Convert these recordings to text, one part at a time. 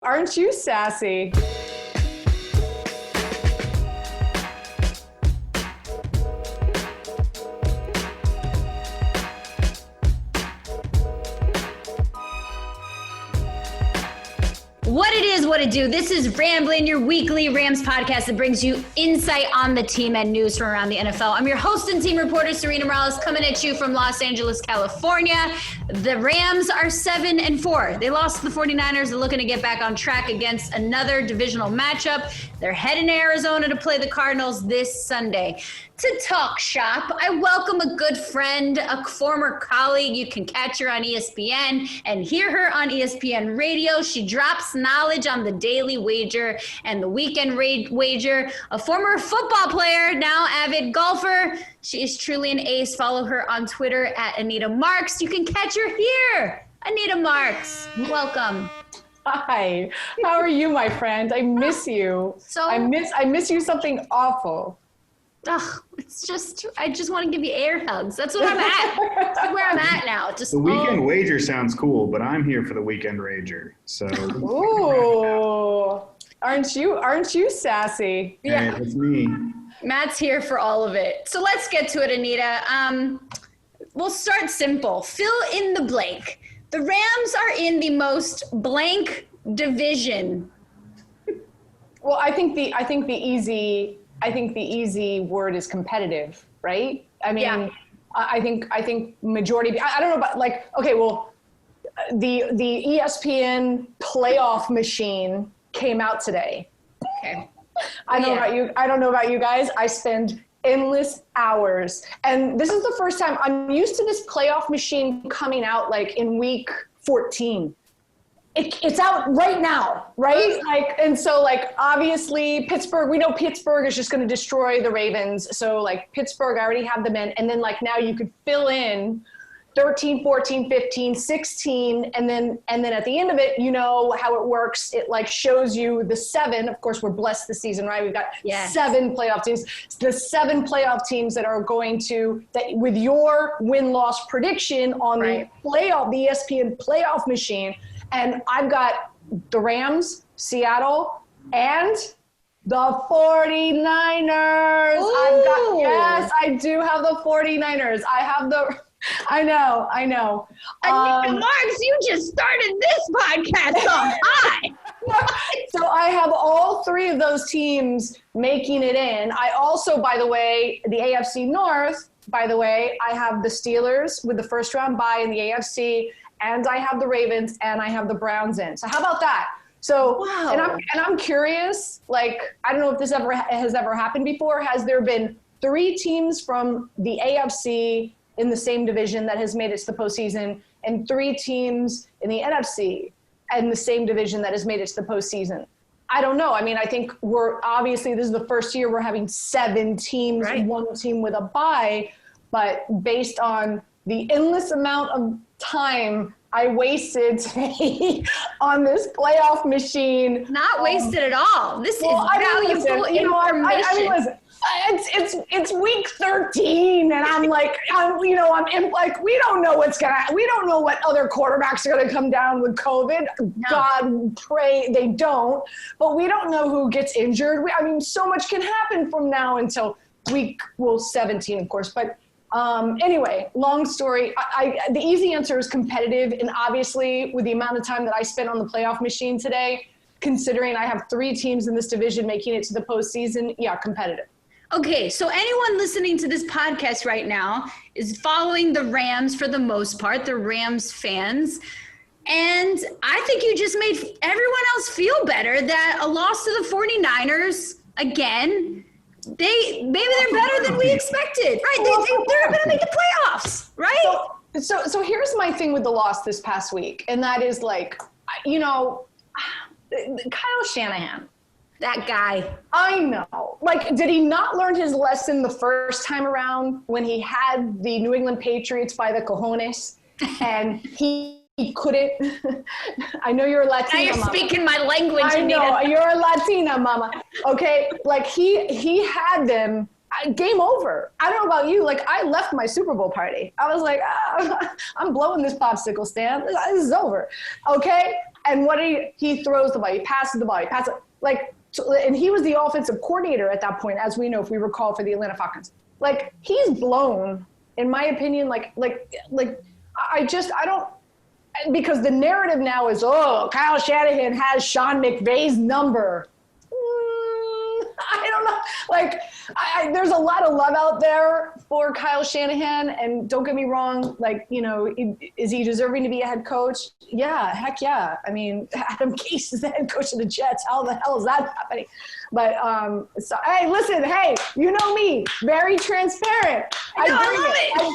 Aren't you sassy? What it is, what it do. This is Ramblin, your weekly Rams podcast that brings you insight on the team and news from around the NFL. I'm your host and team reporter, Sarina Morales, coming at you from Los Angeles, California. The Rams are 7-4. They lost to the 49ers. They're looking to get back on track against another divisional matchup. They're heading to Arizona to play the Cardinals this Sunday. To talk shop, I welcome a good friend, a former colleague. You can catch her on ESPN and hear her on ESPN Radio. She drops knowledge on the Daily Wager and the Weekend Wager. A former football player, now avid golfer. She is truly an ace. Follow her on Twitter at Anita Marks. You can catch her here. Anita Marks, welcome. Hi, how are you, my friend? I miss you. I miss you something awful. Ugh, I just want to give you air hugs. That's what I'm at. That's where I'm at now. The Weekend Wager sounds cool, but I'm here for the Weekend Rager. So. Ooh, aren't you sassy? Yeah, it's me. Matt's here for all of it. So let's get to it, Anita. We'll start simple. Fill in the blank. The Rams are in the most blank division. Well, I think the easy word is competitive, right? I mean, yeah. I think majority. I don't know about the ESPN playoff machine came out today. Okay. I don't know about you guys. I spend endless hours, and this is the first time I'm used to this playoff machine coming out like in week 14. It's out right now, right? So obviously Pittsburgh, we know Pittsburgh is just going to destroy the Ravens. So Pittsburgh, I already have them in. And then now you could fill in 13, 14, 15, 16. And then at the end of it, you know how it works. It shows you the 7. Of course, we're blessed this season, right? We've got 7 playoff teams. The 7 playoff teams that are going to, that with your win-loss prediction on the ESPN playoff machine. And I've got the Rams, Seattle, and the 49ers. Ooh. Yes, I do have the 49ers. I know. Anita Marks, you just started this podcast off high. So I have all 3 of those teams making it in. I also, by the way, the AFC North, I have the Steelers with the first round bye in the AFC, and I have the Ravens, and I have the Browns in. So how about that? So, wow. and I'm curious, I don't know if this has ever happened before. Has there been 3 teams from the AFC in the same division that has made it to the postseason, and 3 teams in the NFC in the same division that has made it to the postseason? I don't know. I mean, I think this is the first year we're having 7 teams, right. 1 team with a bye, but based on the endless amount of time I wasted today on this playoff machine. Not wasted at all. This is valuable information. It's week 13, and we don't know we don't know what other quarterbacks are going to come down with COVID. No. God, pray they don't. But we don't know who gets injured. So much can happen from now until week 17, of course. But anyway, long story. The easy answer is competitive, and obviously with the amount of time that I spent on the playoff machine today, considering I have 3 teams in this division making it to the postseason, competitive. Okay, so anyone listening to this podcast right now is following the Rams for the most part, the Rams fans. And I think you just made everyone else feel better that a loss to the 49ers, again, maybe they're better than we expected, right? They're going to make the playoffs, right? So here's my thing with the loss this past week, and that is Kyle Shanahan. That guy. I know. Did he not learn his lesson the first time around when he had the New England Patriots by the cojones and he couldn't? I know you're a Latina. Now you're speaking my language, I know. Anita. You're a Latina, mama. Okay? He had them. Game over. I don't know about you. I left my Super Bowl party. I was I'm blowing this popsicle stand. This is over. Okay? And he throws the ball, he passes the ball, and he was the offensive coordinator at that point, as we know, if we recall, for the Atlanta Falcons. Like, he's blown, in my opinion, because the narrative now is, Kyle Shanahan has Sean McVay's number. I don't know. Like, there's a lot of love out there for Kyle Shanahan, and don't get me wrong. Like, is he deserving to be a head coach? Yeah, heck yeah. I mean, Adam Gase is the head coach of the Jets. How the hell is that happening? But hey, listen, you know me, very transparent. I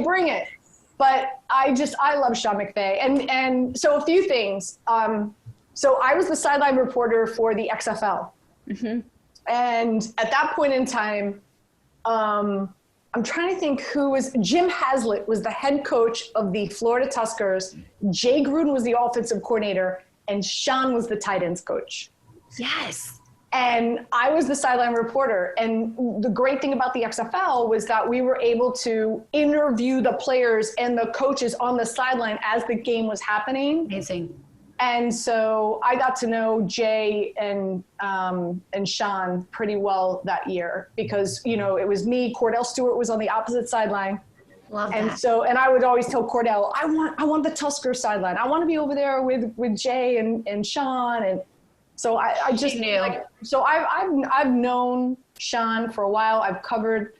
bring it. But I love Sean McVay, and so a few things. So I was the sideline reporter for the XFL. Mm-hmm. And at that point in time, I'm trying to think Jim Haslett was the head coach of the Florida Tuskers. Jay Gruden was the offensive coordinator, and Sean was the tight ends coach. Yes. And I was the sideline reporter. And the great thing about the XFL was that we were able to interview the players and the coaches on the sideline as the game was happening. Amazing. And so I got to know Jay and Sean pretty well that year because, it was me, Cordell Stewart was on the opposite sideline. Love and that. So, and I would always tell Cordell, I want the Tusker sideline. I want to be over there with Jay and Sean. And so I just knew. So I've known Sean for a while. I've covered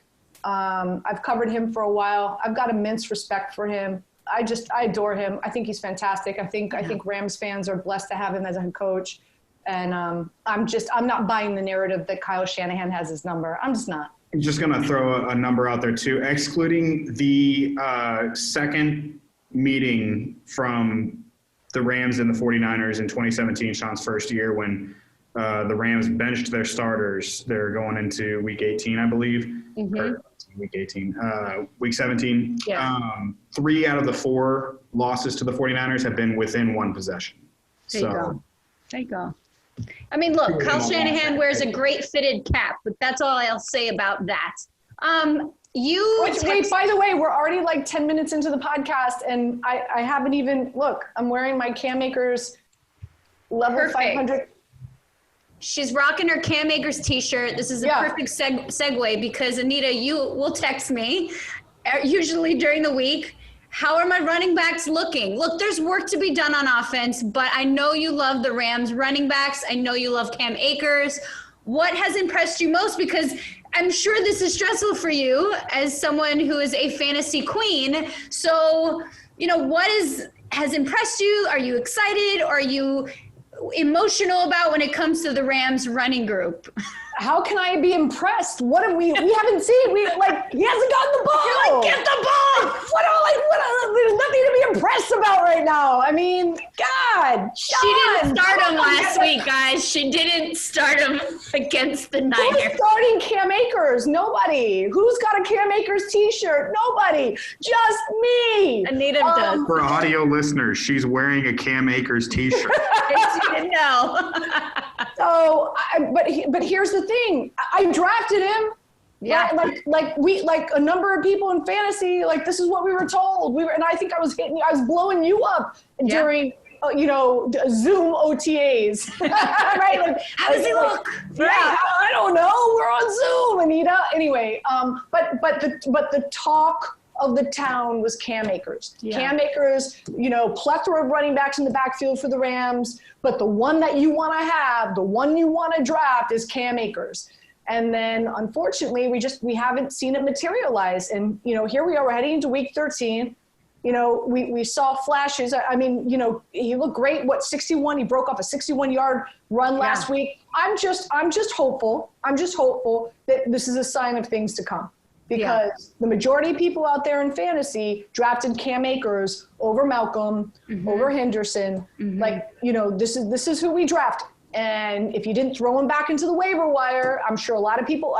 him for a while. I've got immense respect for him. I adore him. I think he's fantastic. I think Rams fans are blessed to have him as a head coach. And I'm not buying the narrative that Kyle Shanahan has his number. I'm just not. I'm just going to throw a number out there too, excluding the second meeting from the Rams and the 49ers in 2017, Sean's first year, when the Rams benched their starters. They're going into week 18, I believe. Mm-hmm. Or week 18, week 17. Yeah. 3 out of the 4 losses to the 49ers have been within one possession. There you go. I mean, look, Kyle Shanahan wears a great fitted cap, but that's all I'll say about that. Wait, by the way, we're already like 10 minutes into the podcast, and I haven't even, look, I'm wearing my Cam Akers level Perfect. 500. She's rocking her Cam Akers t-shirt. This is a perfect segue because, Anita, you will text me usually during the week. How are my running backs looking? Look, there's work to be done on offense, but I know you love the Rams running backs. I know you love Cam Akers. What has impressed you most? Because I'm sure this is stressful for you as someone who is a fantasy queen. So, what has impressed you? Are you excited? Are you emotional about when it comes to the Rams running group? How can I be impressed? What have we haven't seen. He hasn't gotten the ball. You're like, get the ball. There's nothing to be impressed about right now. I mean, God. She didn't start him last week, guys. She didn't start him against the Niners. Who's starting Cam Akers? Nobody. Who's got a Cam Akers t-shirt? Nobody. Just me. Anita does. For audio listeners, she's wearing a Cam Akers t-shirt. You didn't know. So, but here's the thing. I drafted him. Yeah. Like a number of people in fantasy, like this is what we were told. And I think I was blowing you up during, Zoom OTAs. Right? Like, how does he look? Yeah, I don't know. We're on Zoom, Anita. Anyway, but the talk of the town was Cam Akers. Yeah. Cam Akers, plethora of running backs in the backfield for the Rams, but the one that you want to have, the one you want to draft is Cam Akers. And then, unfortunately, we haven't seen it materialize. And, here we are, we're heading into week 13. We saw flashes. I mean, he looked great. 61? He broke off a 61-yard run last week. I'm just hopeful. I'm just hopeful that this is a sign of things to come. Because the majority of people out there in fantasy drafted Cam Akers over Malcolm, over Henderson. Mm-hmm. This is who we drafted. And if you didn't throw him back into the waiver wire, I'm sure a lot of people,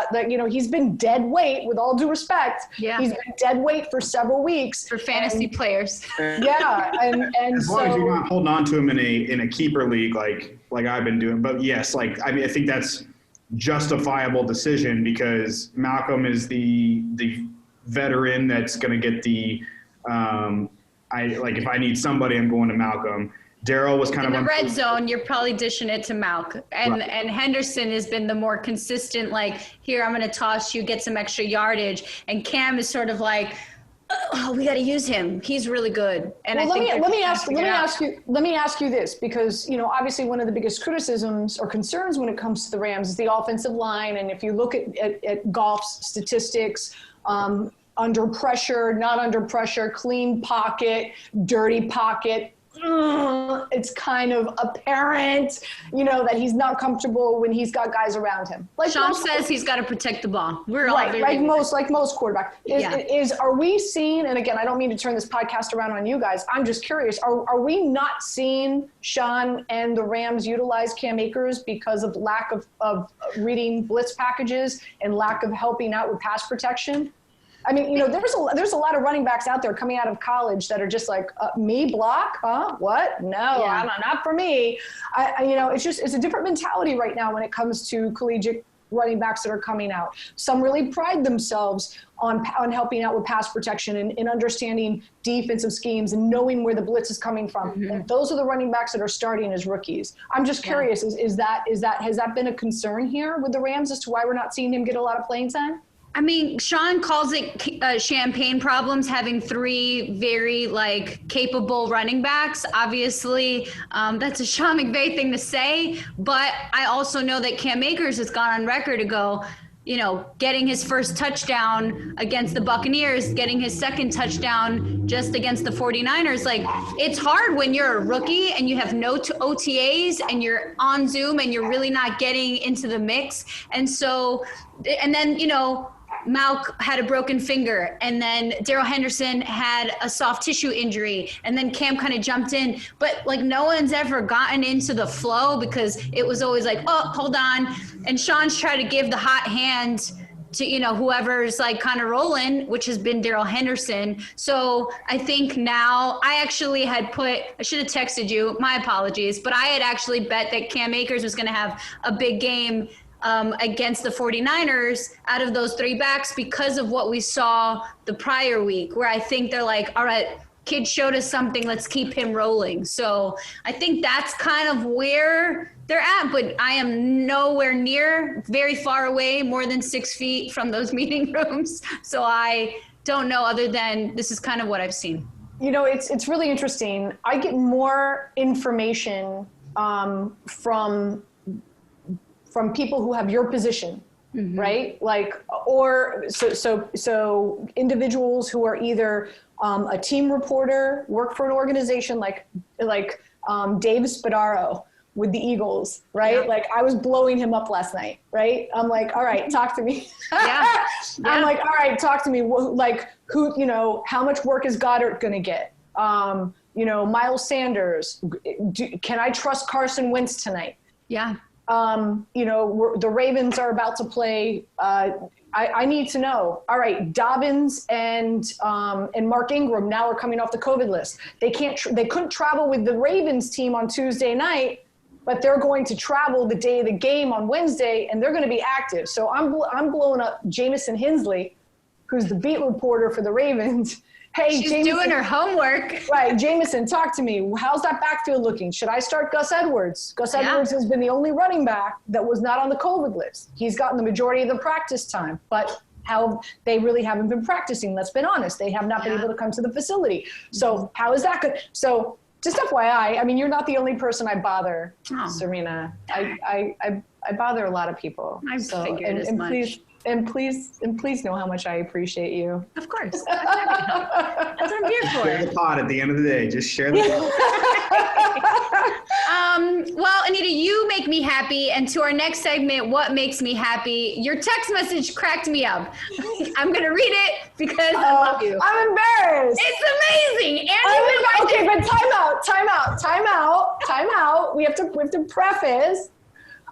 he's been dead weight, with all due respect. Yeah. He's been dead weight for several weeks. For fantasy players. Yeah. And as long as you're not holding on to him in a keeper league like I've been doing. But yes, I think that's justifiable decision because Malcolm is the veteran that's going to get the if I need somebody, I'm going to Malcolm. Darryl was kind in of the red zone. You're probably dishing it to Malk, and Henderson has been the more consistent. Like, here, I'm going to toss you, get some extra yardage, and Cam is sort of like, oh, we got to use him. He's really good. And well, I think let me ask you this, because obviously one of the biggest criticisms or concerns when it comes to the Rams is the offensive line, and if you look at Goff's statistics. Under pressure, not under pressure, clean pocket, dirty pocket. It's kind of apparent, that he's not comfortable when he's got guys around him. Like Sean says, he's got to protect the ball. We're all like most quarterbacks. Are we seeing? And again, I don't mean to turn this podcast around on you guys. I'm just curious. Are we not seeing Sean and the Rams utilize Cam Akers because of lack of reading blitz packages and lack of helping out with pass protection? I mean, there's a lot of running backs out there coming out of college that are just like, me block? Huh? What? No, not for me. It's a different mentality right now when it comes to collegiate running backs that are coming out. Some really pride themselves on helping out with pass protection and understanding defensive schemes and knowing where the blitz is coming from. Mm-hmm. And those are the running backs that are starting as rookies. I'm just curious, has that been a concern here with the Rams as to why we're not seeing him get a lot of playing time? I mean, Sean calls it champagne problems, having three very capable running backs. Obviously, that's a Sean McVay thing to say, but I also know that Cam Akers has gone on record to go, getting his first touchdown against the Buccaneers, getting his second touchdown just against the 49ers. It's hard when you're a rookie and you have no OTAs and you're on Zoom and you're really not getting into the mix. And then, Malk had a broken finger, and then Darrell Henderson had a soft tissue injury, and then Cam kind of jumped in. But no one's ever gotten into the flow because it was always oh, hold on. And Sean's tried to give the hot hand to, whoever's kind of rolling, which has been Darrell Henderson. So I think now I should have texted you, my apologies, but I had actually bet that Cam Akers was going to have a big game against the 49ers out of those three backs because of what we saw the prior week, where I think they're all right, kid showed us something, let's keep him rolling. So I think that's kind of where they're at, but I am nowhere near, very far away, more than 6 feet from those meeting rooms. So I don't know, other than this is kind of what I've seen. It's really interesting. I get more information from people who have your position, mm-hmm. right? So individuals who are either a team reporter, work for an organization like Dave Spadaro with the Eagles, right? Yeah. I was blowing him up last night, right? I'm all right, talk to me. Yeah. I'm all right, talk to me. Who, how much work is Goddard going to get? Miles Sanders, can I trust Carson Wentz tonight? Yeah. The Ravens are about to play. I need to know. All right, Dobbins and Mark Ingram now are coming off the COVID list. They couldn't travel with the Ravens team on Tuesday night, but they're going to travel the day of the game on Wednesday, and they're going to be active. So I'm blowing up Jamison Hensley, who's the beat reporter for the Ravens. Hey, she's Jamison, doing her homework. Right, Jamison, talk to me. How's that backfield looking? Should I start Gus Edwards? Gus Edwards has been the only running back that was not on the COVID list. He's gotten the majority of the practice time, but they really haven't been practicing. Let's be honest. They have not been able to come to the facility. So how is that good? So just FYI, I mean, you're not the only person I bother, Sarina. I bother a lot of people. I figured as much. Please know how much I appreciate you. Of course. That's what I'm here for. Share the pod at the end of the day. Just share the pod. Well, Anita, you make me happy. And to our next segment, what makes me happy? Your text message cracked me up. I'm going to read it because I love you. I'm embarrassed. It's amazing. Okay, but time out. We have to preface.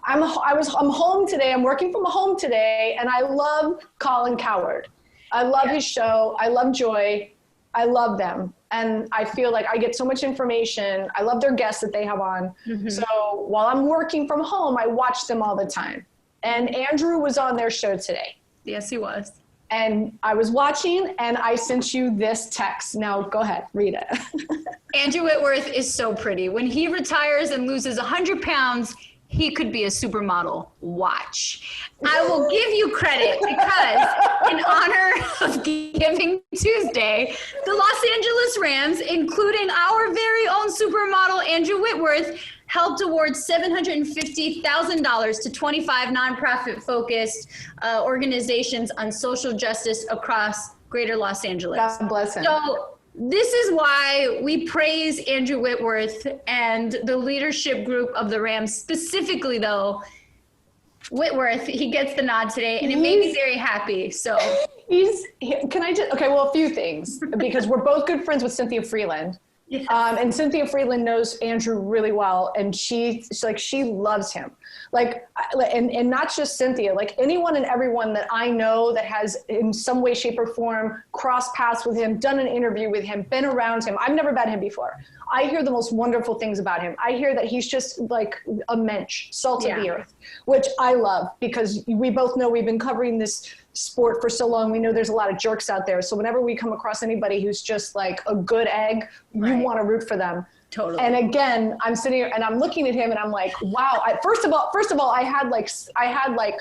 I'm home today. I'm working from home today, and I love Colin Cowherd. I love his show. I love Joy. I love them, and I feel like I get so much information. I love their guests that they have on. Mm-hmm. So while I'm working from home, I watch them all the time. And Andrew was on their show today. Yes, he was. and I was watching, and I sent you this text. Now, go ahead, read it. Andrew Whitworth is so pretty. When he retires and loses 100 pounds, he could be a supermodel. Watch. I will give you credit because in honor of Giving Tuesday, the Los Angeles Rams, including our very own supermodel Andrew Whitworth, helped award $750,000 to 25 nonprofit-focused organizations on social justice across greater Los Angeles. God bless him. So this is why we praise Andrew Whitworth and the leadership group of the Rams, specifically though, Whitworth, he gets the nod today, and it made me very happy. So a few things, because we're both good friends with Cynthia Freeland. Yes. And Cynthia Freeland knows Andrew really well, and she loves him. And not just Cynthia, like anyone and everyone that I know that has in some way, shape, or form crossed paths with him, done an interview with him, been around him. I've never met him before. I hear the most wonderful things about him. I hear that he's just like a mensch, salt of the earth, which I love, because we both know we've been covering this sport for so long. We know there's a lot of jerks out there. So whenever we come across anybody who's just like a good egg, you want to root for them. Totally. And again, I'm sitting here and I'm looking at him and I'm like, wow. First of all, I had like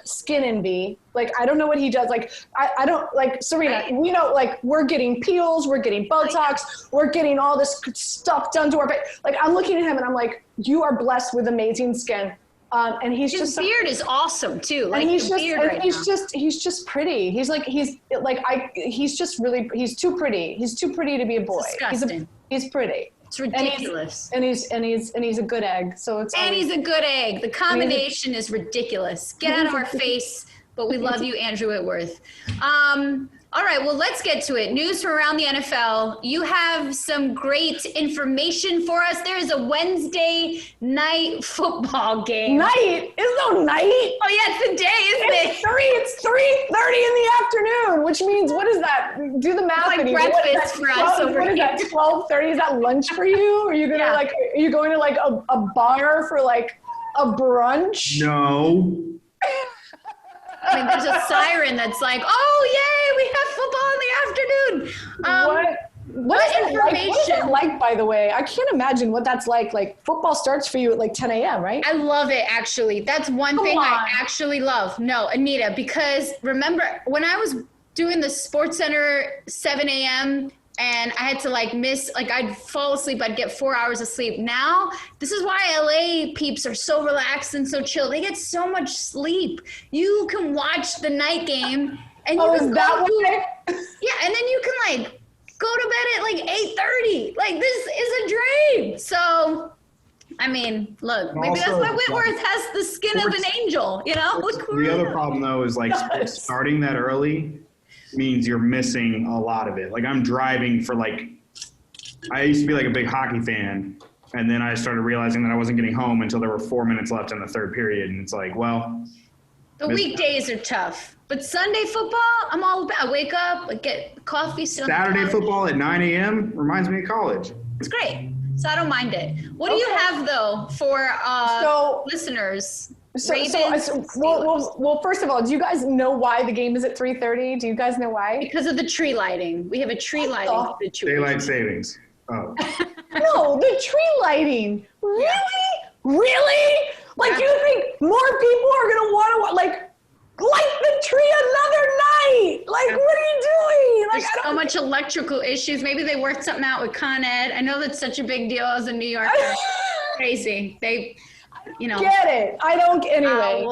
skin envy. Like, I don't know what he does. Like, I don't like Sarina, we know, like, we're getting peels, we're getting Botox, we're getting all this stuff done to our face. Like, I'm looking at him and I'm like, you are blessed with amazing skin. And his beard is awesome too. Like, and he's just pretty. He's too pretty. He's too pretty to be a boy. Disgusting. He's pretty. It's ridiculous. And he's a good egg. So he's a good egg. The combination is ridiculous. Get out of our face, but we love you, Andrew Whitworth. All right, well, let's get to it. News from around the NFL. You have some great information for us. There is a Wednesday night football game. Night? There's no night. Oh, yeah, it's the day, isn't it? It's 3:30 in the afternoon, which means, what is that? Do the math. Like breakfast for us over here. What is that, 12:30? Is that lunch for you? Are you going to are you going to like a bar for like a brunch? No. I mean, there's a siren that's like, oh, yay, we have football in the afternoon. What information? What is that like, by the way? I can't imagine what that's like. Like, football starts for you at like 10 a.m., right? I love it, actually. That's one thing I actually love. No, Anita, because remember when I was doing the Sports Center 7 a.m., and I had to I'd fall asleep. I'd get 4 hours of sleep. Now, this is why LA peeps are so relaxed and so chill. They get so much sleep. You can watch the night game and you can and then you can go to bed at 8:30. Like, this is a dream. So, I mean, look, maybe that's why Whitworth has the skin of an angel, you know? The other problem though is starting that early means you're missing a lot of it. Like, I'm driving for I used to be a big hockey fan, and then I started realizing that I wasn't getting home until there were 4 minutes left in the third period, and it's like, well. The weekdays are tough, but Sunday football, I'm all about. I wake up, I get coffee. Saturday football at 9 a.m. reminds me of college. It's great, so I don't mind it. What do you have though for listeners? Well, first of all, do you guys know why the game is at 3:30? Do you guys know why? Because of the tree lighting. We have a tree lighting situation. Daylight savings. Oh. No, the tree lighting. Really? Really? You think more people are going to want to light the tree another night? What are you doing? There's so much electrical issues. Maybe they worked something out with Con Ed. I know that's such a big deal as a New Yorker. Crazy. They... Get it? I don't. Anyway,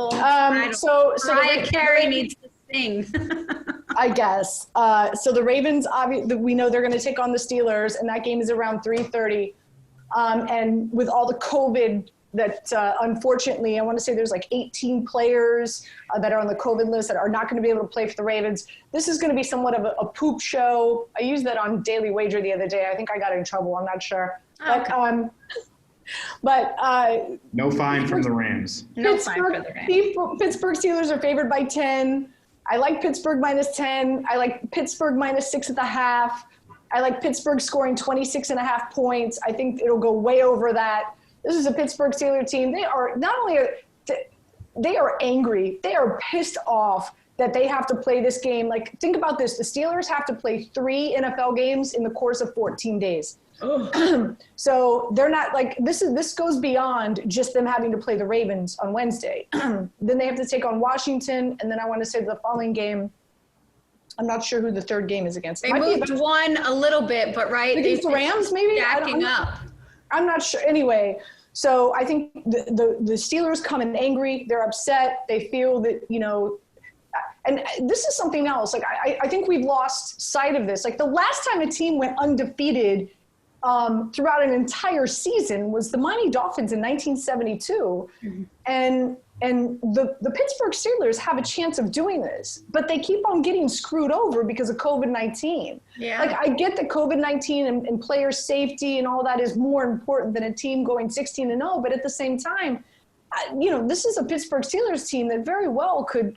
so Mariah Carey needs to sing. I guess. So the Ravens, we know they're going to take on the Steelers, and that game is around 3:30. And with all the COVID that unfortunately, I want to say there's 18 players that are on the COVID list that are not going to be able to play for the Ravens. This is going to be somewhat of a poop show. I used that on Daily Wager the other day. I think I got in trouble. I'm not sure. Okay. But no fine from the Rams. No fine for the Rams. Pittsburgh Steelers are favored by 10. I like Pittsburgh minus 10. I like Pittsburgh minus 6.5. I like Pittsburgh scoring 26.5 points. I think it'll go way over that. This is a Pittsburgh Steelers team. They are angry. They are pissed off that they have to play this game. Like, think about this. The Steelers have to play 3 NFL games in the course of 14 days. So they're not like, this goes beyond just them having to play the Ravens on Wednesday. Then they have to take on Washington. And then I want to say the following game, I'm not sure who the third game is against. They moved one a little bit, but right. Against the Rams, maybe? Stacking up. I'm not sure. Anyway, so I think the Steelers come in angry. They're upset. They feel that, and this is something else. Like, I think we've lost sight of this. Like, the last time a team went undefeated throughout an entire season was the Miami Dolphins in 1972. Mm-hmm. And the Pittsburgh Steelers have a chance of doing this, but they keep on getting screwed over because of COVID-19. Yeah. Like, I get that COVID-19 and player safety and all that is more important than a team going 16-0, but at the same time, this is a Pittsburgh Steelers team that very well could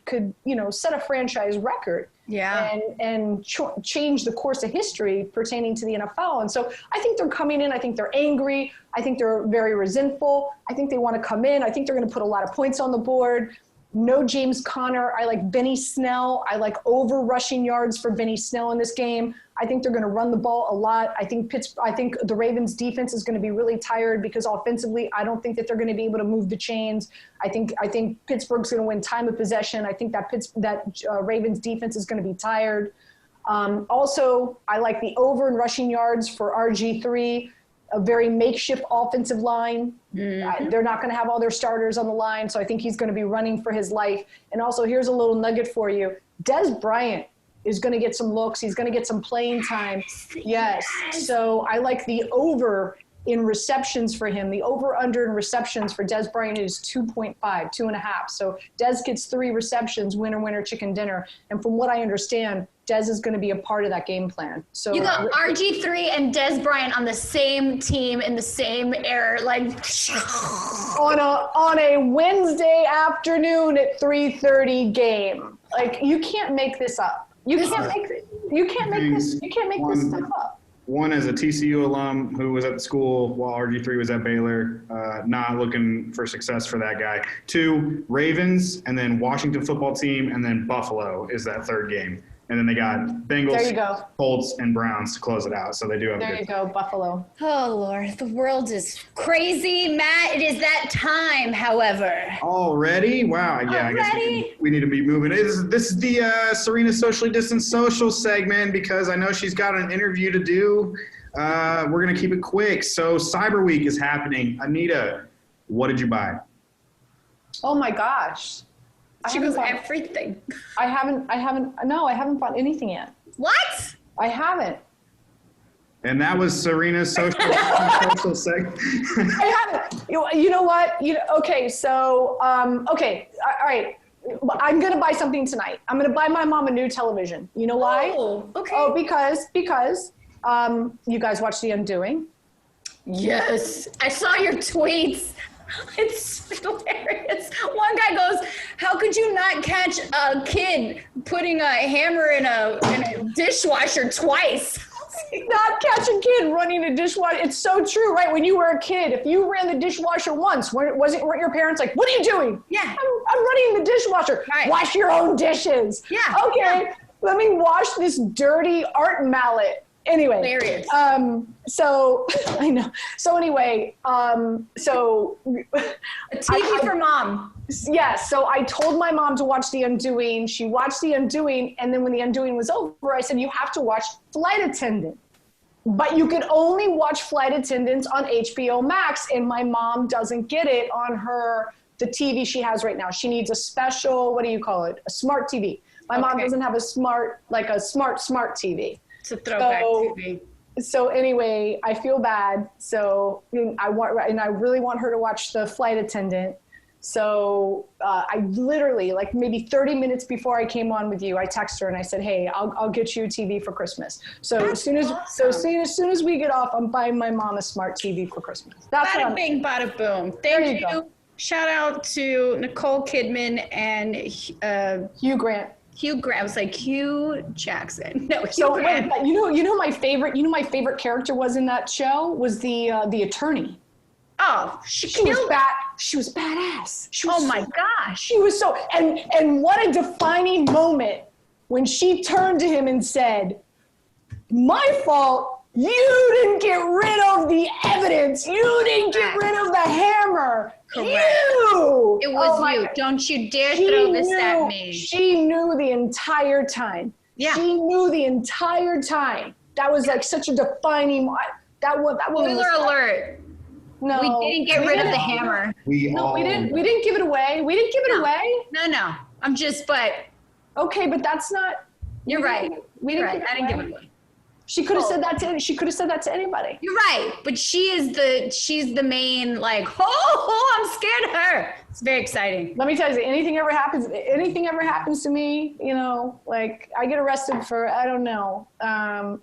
set a franchise record. Yeah. And change the course of history pertaining to the NFL. And so I think they're coming in. I think they're angry. I think they're very resentful. I think they want to come in. I think they're going to put a lot of points on the board. No James Conner. I like Benny Snell. I like over rushing yards for Benny Snell in this game. I think they're going to run the ball a lot. I think the Ravens defense is going to be really tired because offensively, I don't think that they're going to be able to move the chains. I think Pittsburgh's going to win time of possession. I think that Ravens defense is going to be tired. Also, I like the over in rushing yards for RG3. A very makeshift offensive line. Mm-hmm. They're not going to have all their starters on the line, so I think he's going to be running for his life. And also, here's a little nugget for you. Des Bryant is going to get some looks. He's going to get some playing time. Yes. So I like the over in receptions for him. The over-under in receptions for Des Bryant is 2.5, 2.5. So Des gets 3 receptions, winner, winner, chicken dinner. And from what I understand, Des is going to be a part of that game plan. So you got RG3 and Des Bryant on the same team in the same era, like on a Wednesday afternoon at 3:30 game. Like, you can't make this up. You can't make this stuff up. One, as a TCU alum who was at the school while RG3 was at Baylor, not looking for success for that guy. 2, Ravens, and then Washington football team, and then Buffalo is that third game. And then they got Bengals, Colts, and Browns to close it out. So they do have There you go, Buffalo. Oh, Lord. The world is crazy, Matt. It is that time, however. Already? Wow. Yeah, I guess we need to be moving. This is the Sarina Socially Distanced Social segment because I know she's got an interview to do. We're going to keep it quick. So Cyber Week is happening. Anita, what did you buy? Oh, my gosh. She goes, everything. I haven't bought anything yet. What? I haven't. And that was Sarina's social segment. I haven't. You know what? Okay, so, okay, all right. I'm going to buy something tonight. I'm going to buy my mom a new television. You know why? Oh, okay. Oh, because you guys watch The Undoing? Yes. I saw your tweets. It's hilarious. One guy goes, how could you not catch a kid putting a hammer in a dishwasher twice? Not catch a kid running a dishwasher. It's so true, right? When you were a kid, if you ran the dishwasher once, weren't your parents like, what are you doing? Yeah. I'm running the dishwasher. Right. Wash your own dishes. Yeah. Okay, yeah. Let me wash this dirty art mallet. Anyway, hilarious. So I know. So anyway, so a TV for mom. Yes. So I told my mom to watch The Undoing. She watched The Undoing, and then when The Undoing was over, I said, you have to watch Flight Attendant. But you can only watch Flight Attendants on HBO Max, and my mom doesn't get it on the TV she has right now. She needs a special, what do you call it? A smart TV. My mom doesn't have a smart TV. It's a throwback TV. So anyway, I feel bad. So I really want her to watch the Flight Attendant. So I literally, like maybe 30 minutes before I came on with you, I texted her and I said, "Hey, I'll get you a TV for Christmas." So as soon as we get off, I'm buying my mom a smart TV for Christmas. That's bada bing, bada boom. Thank you. Shout out to Nicole Kidman and Hugh Grant. I was like Hugh Jackson. No, Hugh Grant. Wait, you know my favorite character was in that show was the attorney. Oh, she was bad. she was badass. Oh my gosh. She was so, and what a defining moment when she turned to him and said, my fault. You didn't get rid of the evidence. You didn't get rid of the hammer. Correct. You. It was you. Don't you dare throw this at me. She knew the entire time. Yeah. She knew the entire time. That was like such a defining. That woman. Spoiler alert. No, we didn't get rid of the hammer. We didn't give it away. We didn't give it away. No. Okay, but that's not. You're right. We didn't. I didn't give it away. She could have said that to. She could have said that to anybody. You're right, but she's the main like. Oh, I'm scared of her. It's very exciting. Let me tell you, anything ever happens to me, you know, like I get arrested for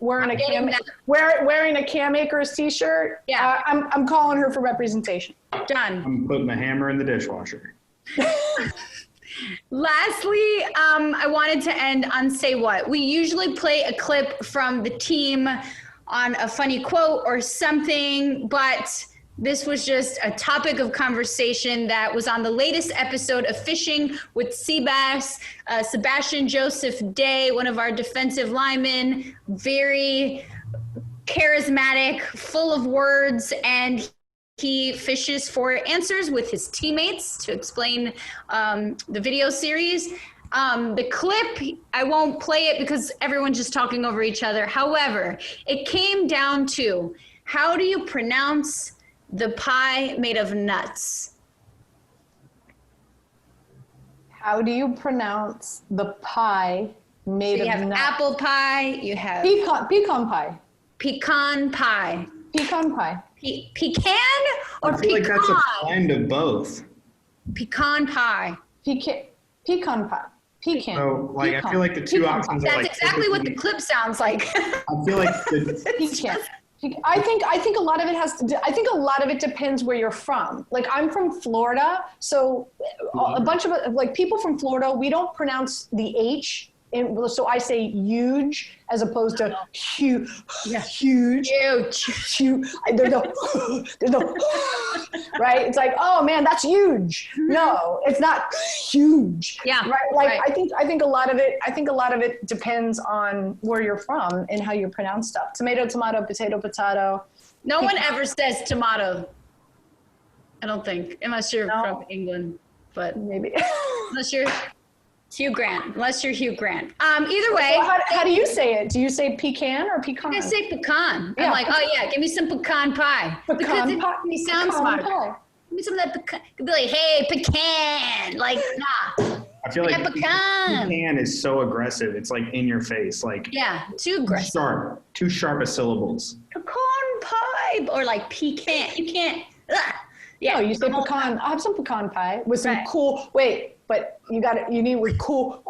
wearing a Cam Akers t-shirt. Yeah, I'm calling her for representation. Done. I'm putting the hammer in the dishwasher. Lastly, I wanted to end on Say What. We usually play a clip from the team on a funny quote or something, but this was just a topic of conversation that was on the latest episode of Fishing with Seabass. Sebastian Joseph Day, one of our defensive linemen, very charismatic, full of words, and he fishes for answers with his teammates to explain the video series. The clip, I won't play it because everyone's just talking over each other. However, it came down to, how do you pronounce the pie made of nuts? How do you pronounce the pie made of nuts? You have apple pie, you have pecan pie. Pecan pie. Pecan pie. Pecan or I feel like pecan? that's a blend of both. Pecan pie. Pecan pie. Pecan. So, like, I feel like the two options are That's like exactly what the clip sounds like. I feel like Pecan. I think a lot of it has to do, I think a lot of it depends where you're from. Like I'm from Florida, so a bunch of like people from Florida, we don't pronounce the H. So I say huge as opposed to huge. Yeah. Huge. There's no, right? It's like, oh man, that's huge. No, it's not huge. Yeah. Right. Like right. I think a lot of it depends on where you're from and how you pronounce stuff. Tomato, tomato, potato, potato. No one ever says tomato. I don't think, unless you're from England, but maybe. Unless you're Hugh Grant. Either way. So how do you say it? Do you say pecan or pecan? I say pecan. Yeah, I'm like, oh yeah, give me some pecan pie. Pecan pie. It sounds smart. Give me some of that pecan. You'd be like, hey, pecan. Like, nah. I feel like pecan is so aggressive. It's like in your face. Like, yeah, too aggressive. Too sharp of syllables. Pecan pie. Or like pecan. You can't. Yeah. No, you say pecan. I'll have some pecan pie with some cool. Wait. But you need with cool.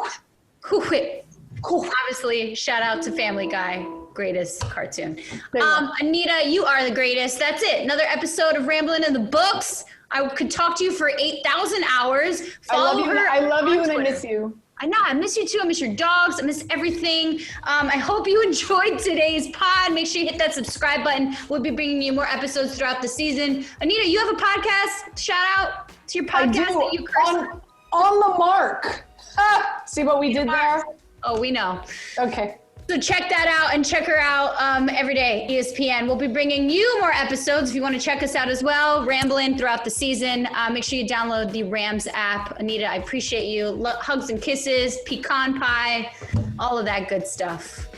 Obviously, shout out to Family Guy, greatest cartoon. Anita, you are the greatest. That's it. Another episode of Ramblin' in the books. I could talk to you for 8,000 hours. Follow her. I love you and Twitter. I miss you. I know. I miss you too. I miss your dogs. I miss everything. I hope you enjoyed today's pod. Make sure you hit that subscribe button. We'll be bringing you more episodes throughout the season. Anita, you have a podcast. Shout out to your podcast that you curse on the mark. See what we did there? Oh, we know. Okay. So check that out and check her out every day, ESPN. We'll be bringing you more episodes if you want to check us out as well. Ramblin' throughout the season. Make sure you download the Rams app. Anita, I appreciate you. Hugs and kisses, pecan pie, all of that good stuff.